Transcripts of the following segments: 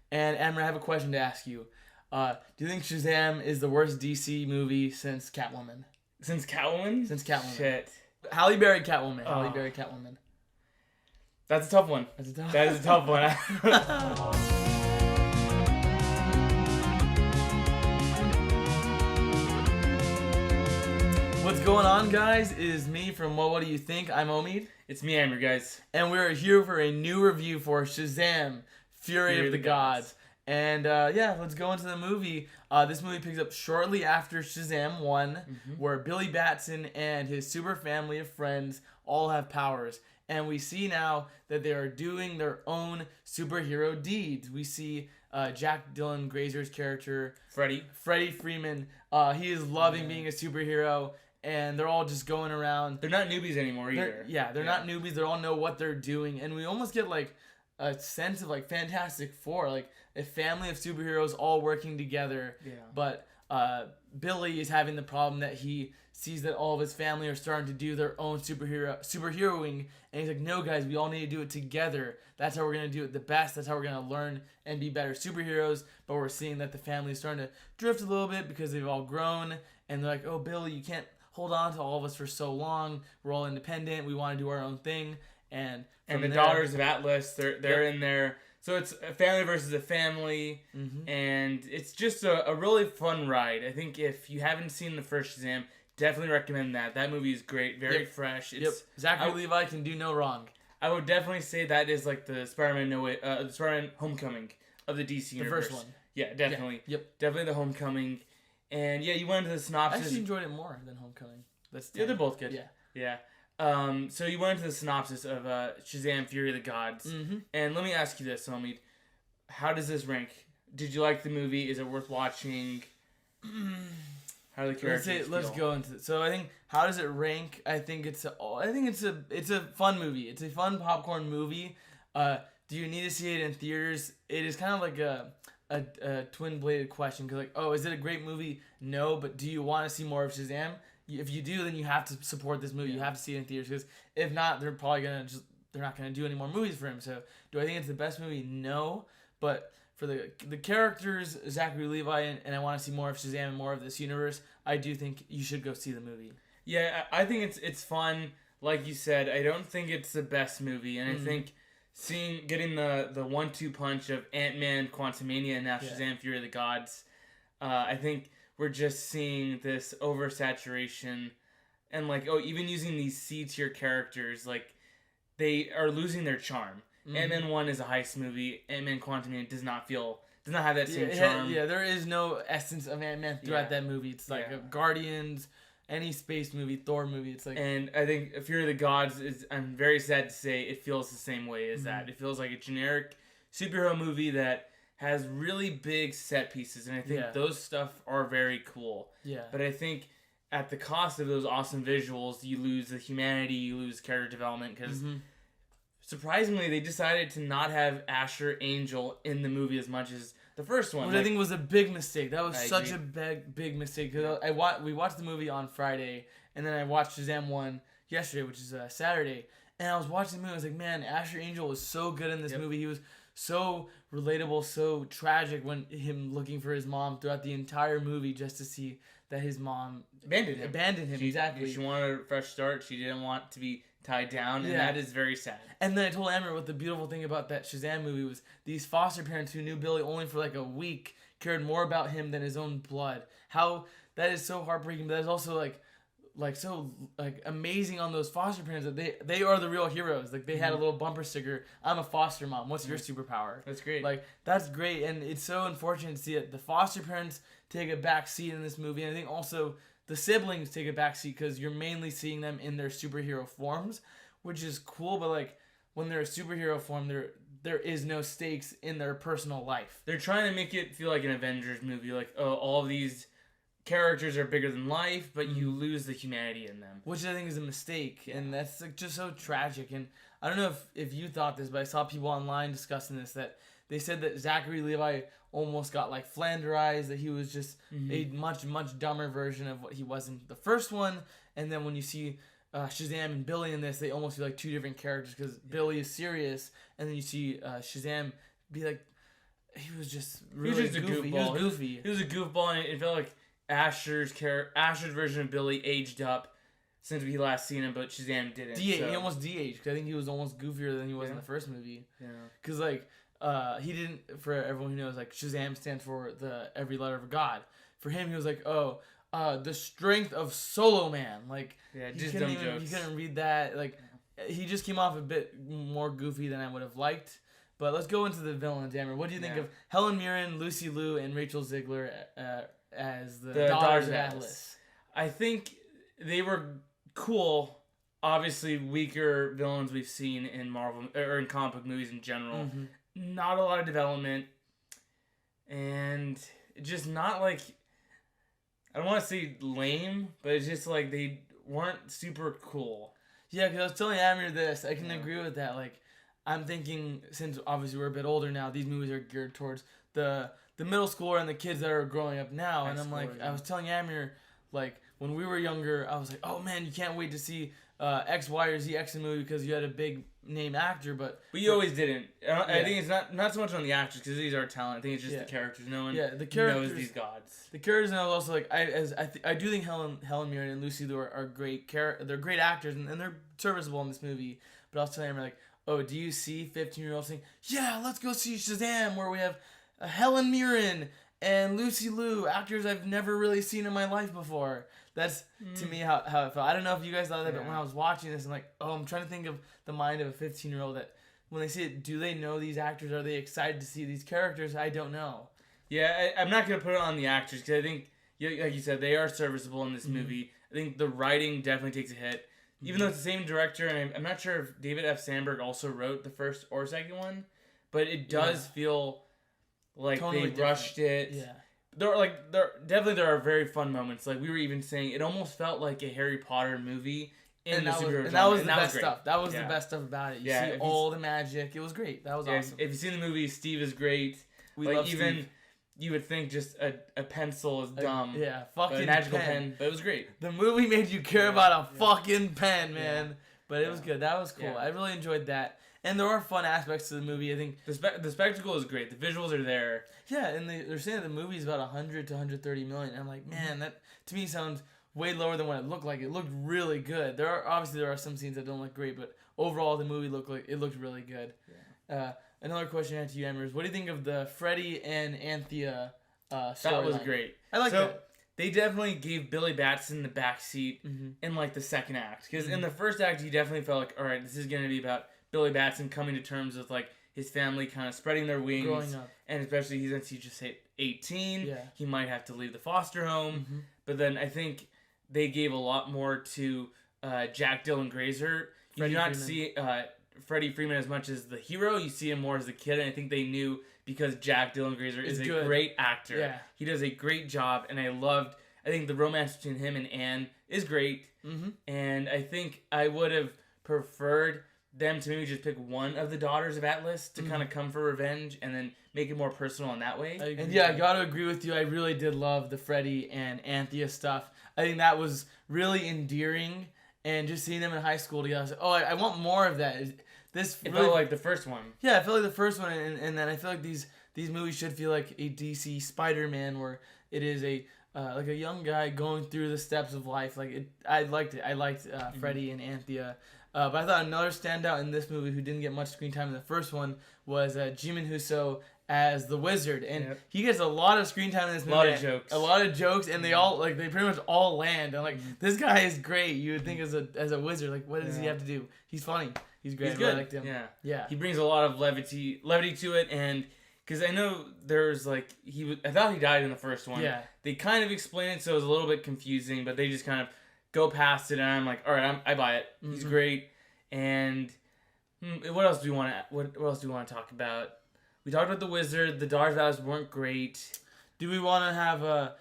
And Amber, I have a question to ask you. Do you think Shazam is the worst DC movie since Catwoman? Since Catwoman? Since Catwoman. Shit. Halle Berry Catwoman. Halle Oh. Berry Catwoman. That's a tough one. That's a tough. That is a tough one. What's going on, guys? It is me from What Do You Think? I'm Omid. It's me, Amir, guys. And we're here for a new review for Shazam, Fury of the Gods. And let's go into the movie. This movie picks up shortly after Shazam 1, where Billy Batson and his super family of friends all have powers. And we see now that they are doing their own superhero deeds. We see Jack Dylan Grazer's character, Freddie Freeman. He is loving being a superhero. And they're all just going around. They're not newbies anymore either. They're not newbies. They all know what they're doing. And we almost get like a sense of like Fantastic Four, like a family of superheroes all working together. Yeah. But Billy is having the problem that he sees that all of his family are starting to do their own superheroing. And he's like, no, guys, we all need to do it together. That's how we're going to do it the best. That's how we're going to learn and be better superheroes. But we're seeing that the family is starting to drift a little bit because they've all grown. And they're like, oh, Billy, you can't hold on to all of us for so long. We're all independent. We want to do our own thing. And the Daughters of Atlas, they're in there. So it's a family versus a family. And it's just a really fun ride. I think if you haven't seen the first Shazam, definitely recommend that. That movie is great. Very fresh. Zachary Levi can do no wrong. I would definitely say that is like the Spider-Man Spider-Man Homecoming of the DC universe. The first one. Yeah, definitely. Yep. Definitely the Homecoming. And yeah, you went into the synopsis. I actually enjoyed it more than Homecoming. They're both good. Yeah. So you went into the synopsis of Shazam: Fury of the Gods. And let me ask you this, Omid. How does this rank? Did you like the movie? Is it worth watching? How do the characters Let's go into it. So I think, how does it rank? I think it's a fun movie. It's a fun popcorn movie. Do you need to see it in theaters? It is kind of like a twin-bladed question, because is it a great movie? No, but do you want to see more of Shazam? If you do, then you have to support this movie. You have to see it in theaters, because if not, they're not gonna do any more movies for him. So do I think it's the best movie? No, but for the characters, Zachary Levi, and I want to see more of Shazam and more of this universe, I do think you should go see the movie. Yeah, I think it's fun. Like you said, I don't think it's the best movie, and I think getting the 1-2 punch of Ant-Man, Quantumania, and now Shazam: Fury of the Gods, I think we're just seeing this oversaturation, and even using these C-tier characters, like they are losing their charm. Ant-Man 1 is a heist movie. Ant-Man Quantumania does not have that same charm. There is no essence of Ant-Man throughout that movie. It's like Guardians, any space movie, Thor movie. It's like, and I think Fury of the Gods I'm very sad to say, it feels the same way as that. It feels like a generic superhero movie that has really big set pieces, and I think those stuff are very cool. Yeah. But I think at the cost of those awesome visuals, you lose the humanity, you lose character development, because surprisingly, they decided to not have Asher Angel in the movie as much as the first one. Which I think was a big mistake. That was such a big mistake. Because we watched the movie on Friday, and then I watched Shazam 1 yesterday, which is Saturday. And I was watching the movie, I was like, man, Asher Angel was so good in this movie. He was so relatable, so tragic when him looking for his mom throughout the entire movie, just to see that his mom abandoned him. Exactly. She wanted a fresh start. She didn't want to be tied down, and that is very sad. And then I told Amber what the beautiful thing about that Shazam movie was: these foster parents who knew Billy only for like a week cared more about him than his own blood. How that is so heartbreaking, but that is also so amazing on those foster parents, that they are the real heroes. Like, they had a little bumper sticker: "I'm a foster mom. What's your superpower?" That's great. Like, that's great, and it's so unfortunate to see it. The foster parents take a back seat in this movie, and I think also the siblings take a backseat, because you're mainly seeing them in their superhero forms, which is cool. But when they're a superhero form, there is no stakes in their personal life. They're trying to make it feel like an Avengers movie, like, oh, all of these characters are bigger than life, but you lose the humanity in them, which I think is a mistake, and that's just so tragic. And I don't know if you thought this, but I saw people online discussing this, that they said that Zachary Levi almost got Flanderized, that he was just a much dumber version of what he was in the first one. And then when you see Shazam and Billy in this, they almost feel like two different characters, because Billy is serious, and then you see Shazam be he was just really goofy. He was goofy. He was a goofball, and it felt like Asher's version of Billy aged up since we last seen him, but Shazam didn't. He almost de-aged, because I think he was almost goofier than he was in the first movie. Yeah. Because, like, he didn't, for everyone who knows, like, Shazam stands for the every letter of God. For him, he was like, the strength of Solo Man. Like, just dumb jokes. He couldn't read that. Like, he just came off a bit more goofy than I would have liked. But let's go into the villains, Amir. What do you think of Helen Mirren, Lucy Liu, and Rachel Ziegler as the daughters of Atlas? I think they were cool. Obviously, weaker villains we've seen in Marvel or in comic book movies in general. Mm-hmm. Not a lot of development, and just not like, I don't want to say lame, but it's just like they weren't super cool. Yeah, because I was telling Amir this. I can agree with that. Like, I'm thinking, since obviously we're a bit older now, these movies are geared towards the middle schooler and the kids that are growing up now. And I'm like, I was telling Amir, like, when we were younger, I was like, oh man, you can't wait to see X, Y, or Z X movie because you had a big name actor, but you always didn't. I think it's not so much on the actors because these are talent. I think it's just the characters. No one the characters, knows these gods. The characters, and also like I do think Helen Mirren and Lucy Liu are great. They're great actors and they're serviceable in this movie. But I was telling him, like, oh, do you see 15-year-olds saying, yeah, let's go see Shazam, where we have Helen Mirren and Lucy Liu, actors I've never really seen in my life before. That's, to me, how it felt. I don't know if you guys thought that, but when I was watching this, I'm like, oh, I'm trying to think of the mind of a 15-year-old that, when they see it, do they know these actors? Are they excited to see these characters? I don't know. Yeah, I'm not going to put it on the actors, because I think, like you said, they are serviceable in this movie. I think the writing definitely takes a hit. Even though it's the same director, and I'm not sure if David F. Sandberg also wrote the first or second one, but it does feel like totally they rushed it. Yeah. There are very fun moments. Like we were even saying, it almost felt like a Harry Potter movie in the superhero genre. And that was the best stuff. That was the best stuff about it. You see all the magic. It was great. That was awesome. If you've seen the movie, Steve is great. We love Steve. You would think just a pencil is dumb. Fucking a magical pen. But it was great. The movie made you care about a fucking pen, man. But it was good. That was cool. Yeah. I really enjoyed that. And there are fun aspects to the movie. I think the spectacle is great. The visuals are there. Yeah, and they're saying the movie is about 100 to 130 million. And I'm like, man, that to me sounds way lower than what it looked like. It looked really good. There are some scenes that don't look great, but overall the movie looked really good. Yeah. Another question I had to you, Amber, is what do you think of the Freddy and Anthea storyline? That was great. I like that. They definitely gave Billy Batson the backseat in like the second act. Because in the first act, you definitely felt like, all right, this is going to be about Billy Batson coming to terms with like his family kind of spreading their wings. Growing up. And especially since he just hit 18, he might have to leave the foster home. But then I think they gave a lot more to Jack Dylan Grazer. You do not see Freddie Freeman as much as the hero. You see him more as the kid, and I think they knew because Jack Dylan Grazer is a great actor. Yeah. He does a great job, and I think the romance between him and Anne is great. And I think I would have preferred them to maybe just pick one of the daughters of Atlas to kind of come for revenge and then make it more personal in that way. And I gotta agree with you. I really did love the Freddie and Anthea stuff. I think that was really endearing, and just seeing them in high school together, I was like, oh, I want more of that. It felt like the first one. Yeah, I felt like the first one, and then I feel like these movies should feel like a DC Spider-Man, where it is like a young guy going through the steps of life. I liked it. I liked Freddie and Anthea. But I thought another standout in this movie who didn't get much screen time in the first one was Jimin Huso as the Wizard, and he gets a lot of screen time in this movie. A lot of jokes, and they pretty much all land. And this guy is great. You would think as a wizard, like, what does he have to do? He's funny. He's great. He's good. I liked him. Yeah. He brings a lot of levity to it, and because I know there's I thought he died in the first one. Yeah. They kind of explain it, so it was a little bit confusing, but they just kind of go past it, and I'm like, all right, I buy it. He's great. And what else do we want to talk about? We talked about the Wizard. The Daughters of Atlas weren't great. Do we want to have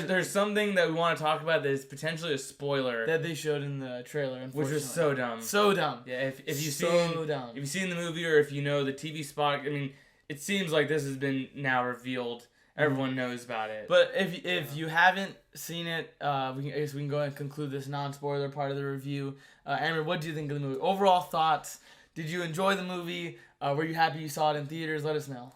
there's something that we want to talk about that is potentially a spoiler that they showed in the trailer, which was so dumb. So dumb. Yeah, if you've seen the movie or if you know the TV spot, I mean, it seems like this has been now revealed. Everyone knows about it. But if you haven't seen it, I guess we can go ahead and conclude this non-spoiler part of the review. Amber, what do you think of the movie? Overall thoughts? Did you enjoy the movie? Were you happy you saw it in theaters? Let us know.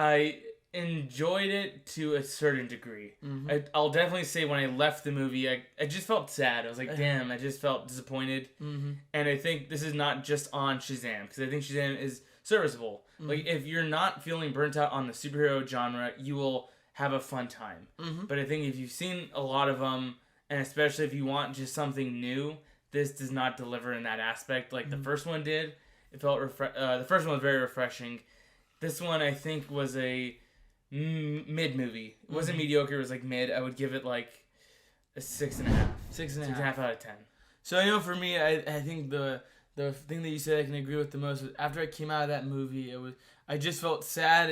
I enjoyed it to a certain degree. I'll definitely say when I left the movie, I just felt sad. I was like, damn, I just felt disappointed. And I think this is not just on Shazam, because I think Shazam is serviceable. Like, if you're not feeling burnt out on the superhero genre, you will have a fun time. But I think if you've seen a lot of them, and especially if you want just something new, this does not deliver in that aspect like the first one did. It felt the first one was very refreshing. This one, I think, was a mid movie. It wasn't mediocre. It was like mid. I would give it like a 6.5. 6.5 out of 10. So I know for me, I think the thing that you said I can agree with the most was after I came out of that movie, I just felt sad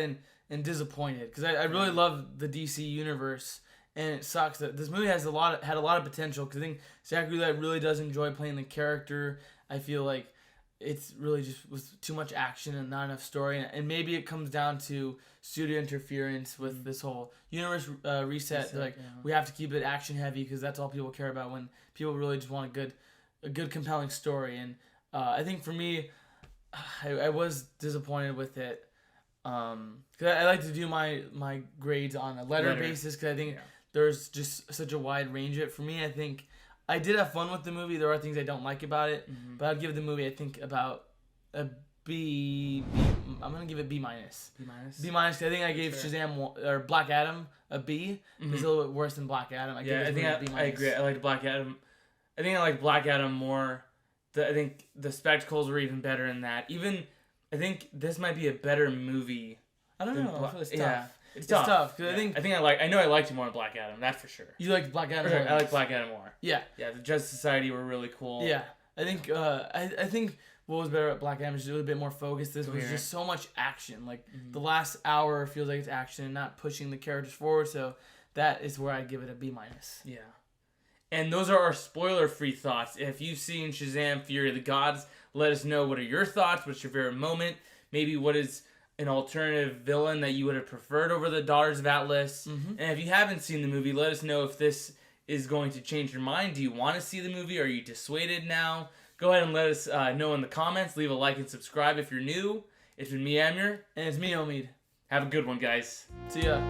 and disappointed because I really love the DC universe, and it sucks that this movie had a lot of potential because I think Zach Roulette really does enjoy playing the character. I feel like it's really just was too much action and not enough story, and maybe it comes down to studio interference with this whole universe reset. We have to keep it action heavy because that's all people care about when people really just want a good compelling story. And I think for me, I was disappointed with it because I like to do my grades on a letter basis because I think there's just such a wide range of it. For me, I think I did have fun with the movie. There are things I don't like about it, but I'd give the movie, I think, about a B. I'm gonna give it B minus. B minus. Because I think I gave Shazam or Black Adam a B. It's a little bit worse than Black Adam. I agree. I liked Black Adam. I think I liked Black Adam more. I think the spectacles were even better in that. I think this might be a better movie. I don't know. It's tough. Yeah. It's tough because I know I liked it more than Black Adam. That's for sure. You liked Black Adam? I like Black Adam more. Yeah. Yeah. The Justice Society were really cool. Yeah. I think. I think what was better at Black Adam is just a little bit more focused. This was just so much action. Like the last hour feels like it's action and not pushing the characters forward. So that is where I give it a B minus. Yeah. And those are our spoiler-free thoughts. If you've seen Shazam! Fury of the Gods, let us know what are your thoughts. What's your favorite moment? Maybe what is an alternative villain that you would have preferred over the Daughters of Atlas. And if you haven't seen the movie, let us know if this is going to change your mind. Do you want to see the movie? Are you dissuaded now? Go ahead and let us know in the comments. Leave a like and subscribe if you're new. It's been me, Amir. And it's me, Omid. Have a good one, guys. See ya.